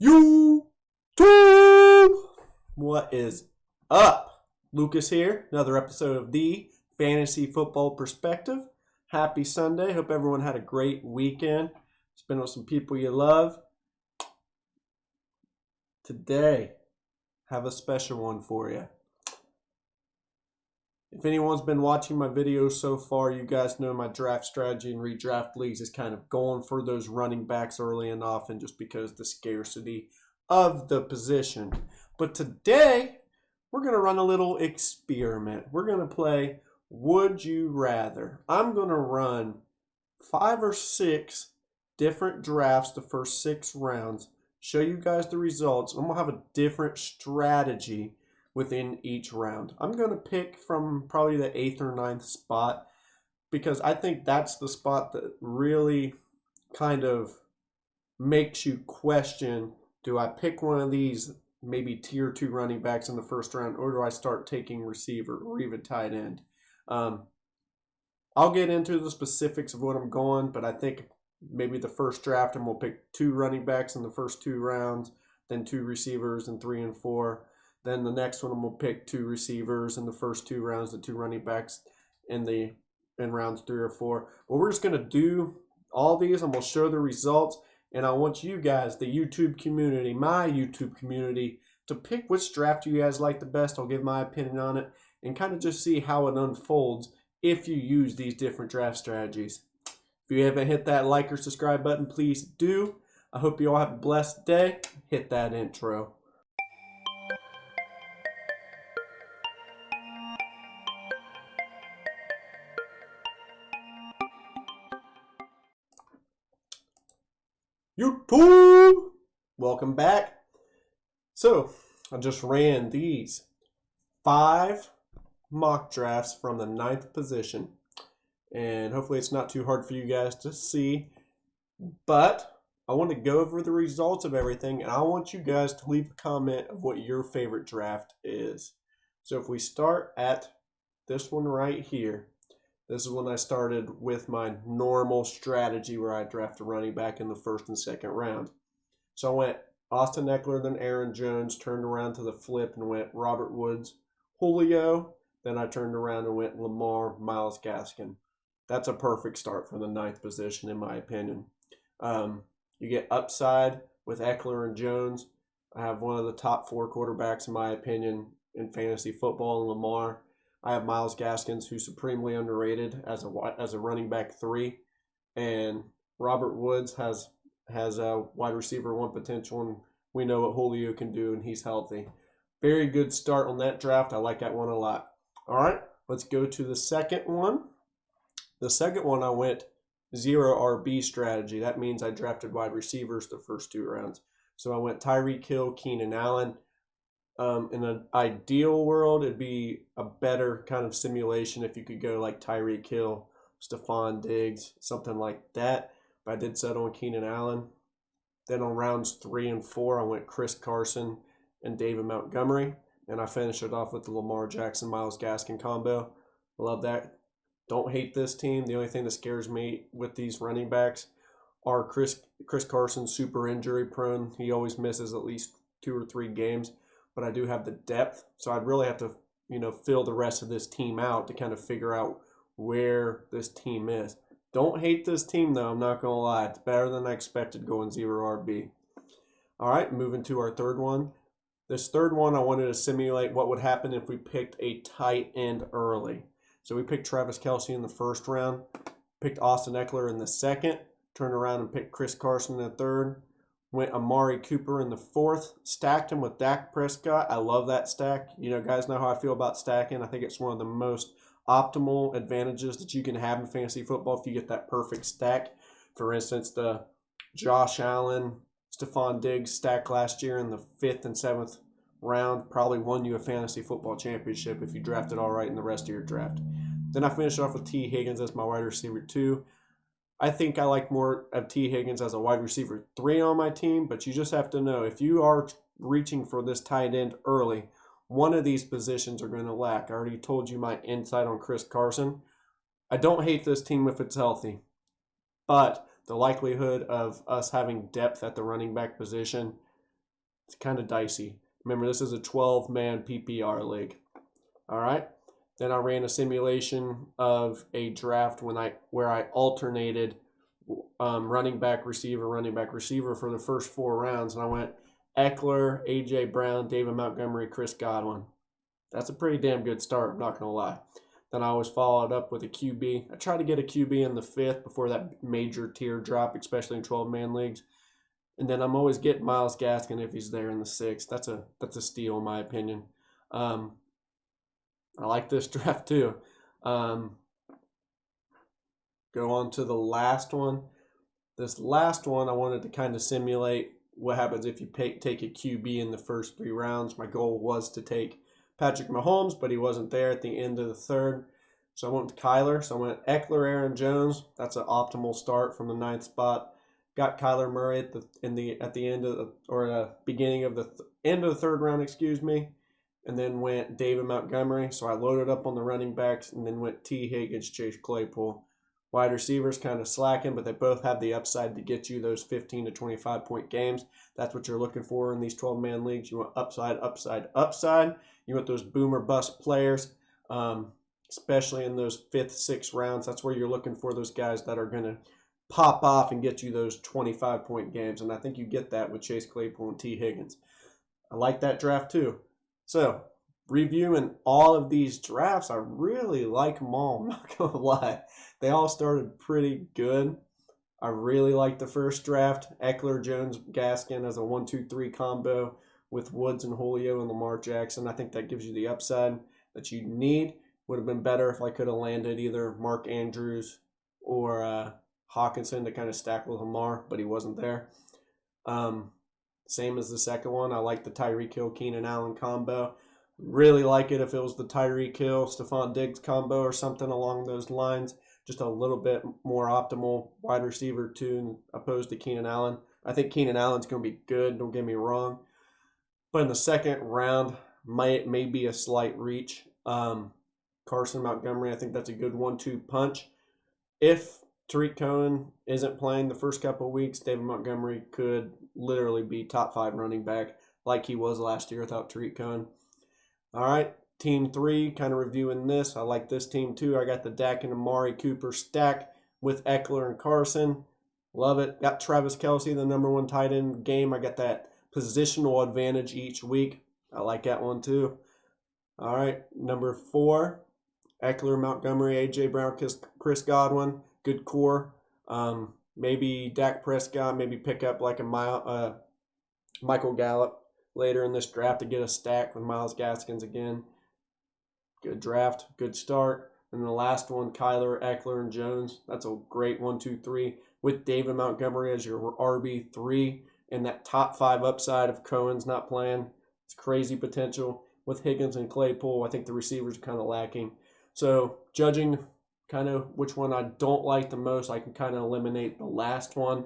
YouTube! What is up? Lucas here. Another episode of the Fantasy Football Perspective. Happy Sunday. Hope everyone had a great weekend. Spend with some people you love. Today, have a special one for you. If anyone's been watching my videos so far, you guys know my draft strategy in redraft leagues is kind of going for those running backs early and often just because of the scarcity of the position. But today, we're going to run a little experiment. We're going to play Would You Rather. I'm going to run 5 or 6 different drafts the first 6 rounds, show you guys the results. I'm going to have a different strategy within each round. I'm going to pick from probably the 8th or 9th spot because I think that's the spot that really kind of makes you question, do I pick one of these maybe tier 2 running backs in the first round, or do I start taking receiver or even tight end? I'll get into the specifics of what I'm going, but I think maybe the first draft I'm going to pick 2 running backs in the first 2 rounds, then 2 receivers in 3 and 4. Then the next one, I'm going to pick 2 receivers in the first 2 rounds, the 2 running backs in rounds 3 or 4. But we're just going to do all these. I'm going to show the results. And I want you guys, the YouTube community, my YouTube community, to pick which draft you guys like the best. I'll give my opinion on it and kind of just see how it unfolds if you use these different draft strategies. If you haven't hit that like or subscribe button, please do. I hope you all have a blessed day. Hit that intro. YouTube! Welcome back. So, I just ran these 5 mock drafts from the 9th position. And hopefully it's not too hard for you guys to see. But I want to go over the results of everything. And I want you guys to leave a comment of what your favorite draft is. So if we start at this one right here. This is when I started with my normal strategy where I draft a running back in the first and 2nd round. So I went Austin Ekeler, then Aaron Jones, turned around to the flip and went Robert Woods, Julio. Then I turned around and went Lamar, Myles Gaskin. That's a perfect start for the 9th position in my opinion. You get upside with Ekeler and Jones. I have one of the top 4 quarterbacks in my opinion in fantasy football in Lamar. I have Myles Gaskins, who's supremely underrated as a running back 3, and Robert Woods has a wide receiver 1 potential, and we know what Julio can do, and he's healthy. Very good start on that draft. I like that one a lot. All right, let's go to the second one. The second one, I went 0 RB strategy. That means I drafted wide receivers the first 2 rounds. So I went Tyreek Hill, Keenan Allen. In an ideal world, it'd be a better kind of simulation if you could go like Tyreek Hill, Stephon Diggs, something like that. But I did settle on Keenan Allen. Then on rounds 3 and 4, I went Chris Carson and David Montgomery. And I finished it off with the Lamar Jackson, Myles Gaskin combo. I love that. Don't hate this team. The only thing that scares me with these running backs are Chris Carson, super injury prone. He always misses at least 2 or 3 games. But I do have the depth, so I'd really have to, fill the rest of this team out to kind of figure out where this team is. Don't hate this team, though. I'm not going to lie. It's better than I expected going 0 RB. All right, moving to our third one. This third one, I wanted to simulate what would happen if we picked a tight end early. So we picked Travis Kelce in the first round, picked Austin Ekeler in the second, turned around and picked Chris Carson in the third. Went Amari Cooper in the 4th, stacked him with Dak Prescott. I love that stack. Guys know how I feel about stacking. I think it's one of the most optimal advantages that you can have in fantasy football if you get that perfect stack. For instance, the Josh Allen, Stephon Diggs stack last year in the 5th and 7th round probably won you a fantasy football championship if you drafted all right in the rest of your draft. Then I finished off with T. Higgins as my wide receiver 2. I think I like more of T. Higgins as a wide receiver 3 on my team, but you just have to know if you are reaching for this tight end early, one of these positions are going to lack. I already told you my insight on Chris Carson. I don't hate this team if it's healthy, but the likelihood of us having depth at the running back position It's kind of dicey. Remember, this is a 12-man PPR league. All right. Then I ran a simulation of a draft where I alternated running back, receiver for the first 4 rounds, and I went Eckler, A.J. Brown, David Montgomery, Chris Godwin. That's a pretty damn good start, I'm not going to lie. Then I always followed up with a QB. I tried to get a QB in the 5th before that major tier drop, especially in 12-man leagues. And then I'm always getting Myles Gaskin if he's there in the 6th. That's a steal in my opinion. I like this draft too. Go on to the last one. This last one, I wanted to kind of simulate what happens if you take a QB in the first 3 rounds. My goal was to take Patrick Mahomes, but he wasn't there at the end of the 3rd. So I went with Kyler. So I went Eckler, Aaron Jones. That's an optimal start from the 9th spot. Got Kyler Murray at the end of the, or beginning of the end of the 3rd round, excuse me. And then went David Montgomery. So I loaded up on the running backs and then went T. Higgins, Chase Claypool. Wide receivers kind of slacking, but they both have the upside to get you those 15 to 25 point games. That's what you're looking for in these 12-man leagues. You want upside, upside, upside. You want those boomer bust players, especially in those 5th, 6th rounds. That's where you're looking for those guys that are going to pop off and get you those 25-point games. And I think you get that with Chase Claypool and T. Higgins. I like that draft too. So, reviewing all of these drafts, I really like them all. I'm not going to lie. They all started pretty good. I really like the first draft. Eckler, Jones, Gaskin as a 1-2-3 combo with Woods and Julio and Lamar Jackson. I think that gives you the upside that you need. Would have been better if I could have landed either Mark Andrews or Hawkinson to kind of stack with Lamar, but he wasn't there. Same as the second one. I like the Tyreek Hill, Keenan Allen combo. Really like it if it was the Tyreek Hill, Stephon Diggs combo or something along those lines. Just a little bit more optimal wide receiver too, opposed to Keenan Allen. I think Keenan Allen's going to be good, don't get me wrong. But in the 2nd round, may be a slight reach. Carson Montgomery, I think that's a good 1-2 punch. If Tariq Cohen isn't playing the first couple of weeks, David Montgomery could literally be top 5 running back like he was last year without Tariq Cohen. All right, team 3, kind of reviewing this. I like this team too. I got the Dak and Amari Cooper stack with Eckler and Carson. Love it. Got Travis Kelce, the number 1 tight end game. I got that positional advantage each week. I like that one too. All right, number 4, Eckler, Montgomery, A.J. Brown, Chris Godwin. Good core. Maybe Dak Prescott, maybe pick up like a Michael Gallup later in this draft to get a stack with Myles Gaskins again. Good draft, good start. And the last one, Kyler, Eckler, and Jones. That's a great 1-2-3 with David Montgomery as your RB3 and that top 5 upside if Cohen's not playing. It's crazy potential. With Higgins and Claypool, I think the receivers are kind of lacking. So judging kind of which one I don't like the most, I can kind of eliminate the last one.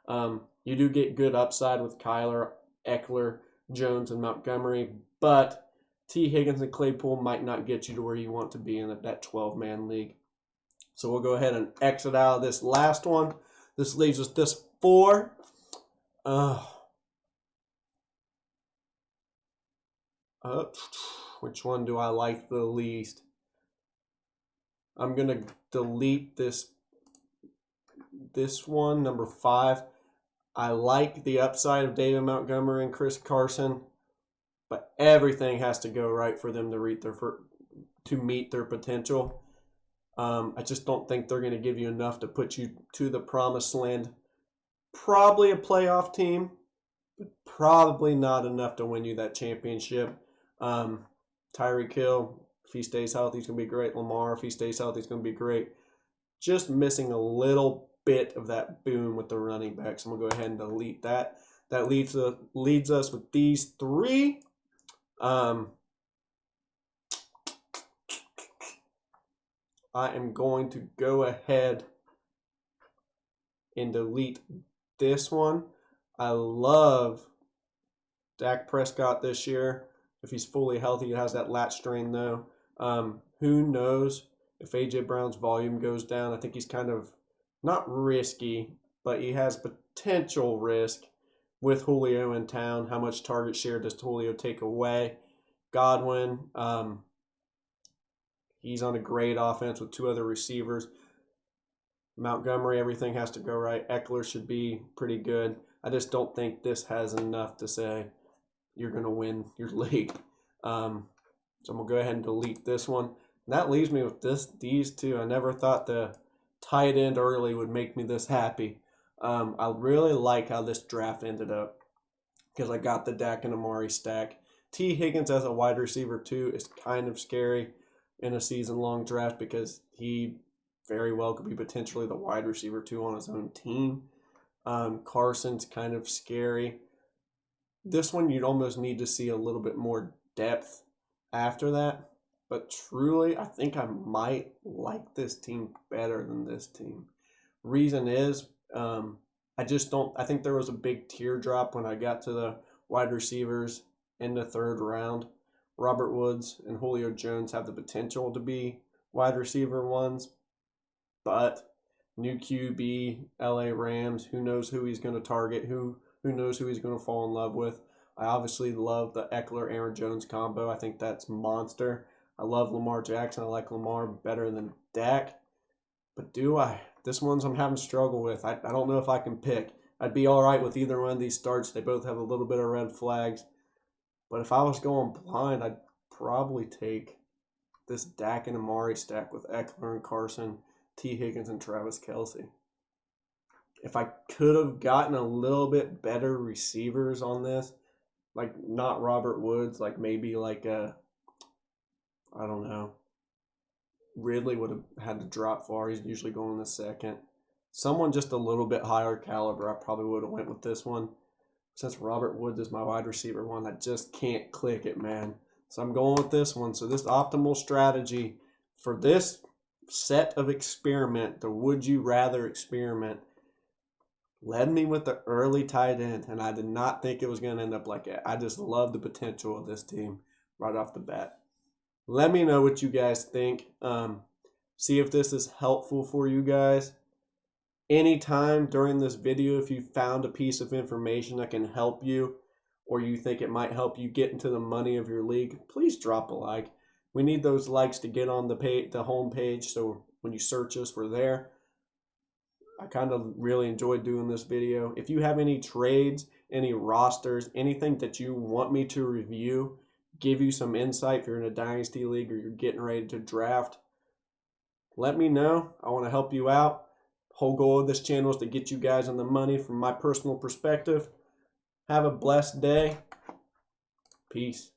You do get good upside with Kyler, Eckler, Jones, and Montgomery, but T. Higgins and Claypool might not get you to where you want to be in that 12-man league. So we'll go ahead and exit out of this last one. This leaves us this 4. Which one do I like the least? I'm going to delete this one, number 5. I like the upside of David Montgomery and Chris Carson, but everything has to go right for them to meet their potential. I just don't think they're going to give you enough to put you to the promised land. Probably a playoff team, but probably not enough to win you that championship. Tyreek Hill, if he stays healthy, he's going to be great. Lamar, if he stays healthy, he's going to be great. Just missing a little bit of that boom with the running backs. I'm going to go ahead and delete that. That leads us with these 3. I am going to go ahead and delete this one. I love Dak Prescott this year. If he's fully healthy, he has that lat strain though. Who knows if A.J. Brown's volume goes down. I think he's kind of not risky, but he has potential risk with Julio in town. How much target share does Julio take away? Godwin, he's on a great offense with 2 other receivers. Montgomery, everything has to go right. Eckler should be pretty good. I just don't think this has enough to say you're going to win your league. So I'm going to go ahead and delete this one. And that leaves me with these two. I never thought the tight end early would make me this happy. I really like how this draft ended up because I got the Dak and Amari stack. T. Higgins as a wide receiver too is kind of scary in a season-long draft because he very well could be potentially the wide receiver too on his own team. Carson's kind of scary. This one you'd almost need to see a little bit more depth after that. But truly, I think I might like this team better than this team. Reason is, I just don't. I think there was a big teardrop when I got to the wide receivers in the 3rd round. Robert Woods and Julio Jones have the potential to be wide receiver ones, but new QB, LA Rams, who knows who he's going to target, who knows who he's going to fall in love with. I obviously love the Eckler-Aaron Jones combo. I think that's monster. I love Lamar Jackson. I like Lamar better than Dak. But do I? This one's I'm having struggle with. I don't know if I can pick. I'd be all right with either one of these starts. They both have a little bit of red flags. But if I was going blind, I'd probably take this Dak and Amari stack with Eckler and Carson, T. Higgins and Travis Kelce. If I could have gotten a little bit better receivers on this, like not Robert Woods, like maybe like a, I don't know, Ridley would have had to drop far. He's usually going in the 2nd. Someone just a little bit higher caliber, I probably would have went with this one. Since Robert Woods is my wide receiver one, I just can't click it, man. So I'm going with this one. So this optimal strategy for this set of experiment, the would you rather experiment, led me with the early tight end, and I did not think it was going to end up like that. I just love the potential of this team right off the bat. Let me know what you guys think. See if this is helpful for you guys. Anytime during this video, if you found a piece of information that can help you or you think it might help you get into the money of your league, please drop a like. We need those likes to get on the home page, so when you search us, we're there. I kind of really enjoyed doing this video. If you have any trades, any rosters, anything that you want me to review, give you some insight if you're in a dynasty league or you're getting ready to draft, let me know. I want to help you out. Whole goal of this channel is to get you guys on the money from my personal perspective. Have a blessed day. Peace.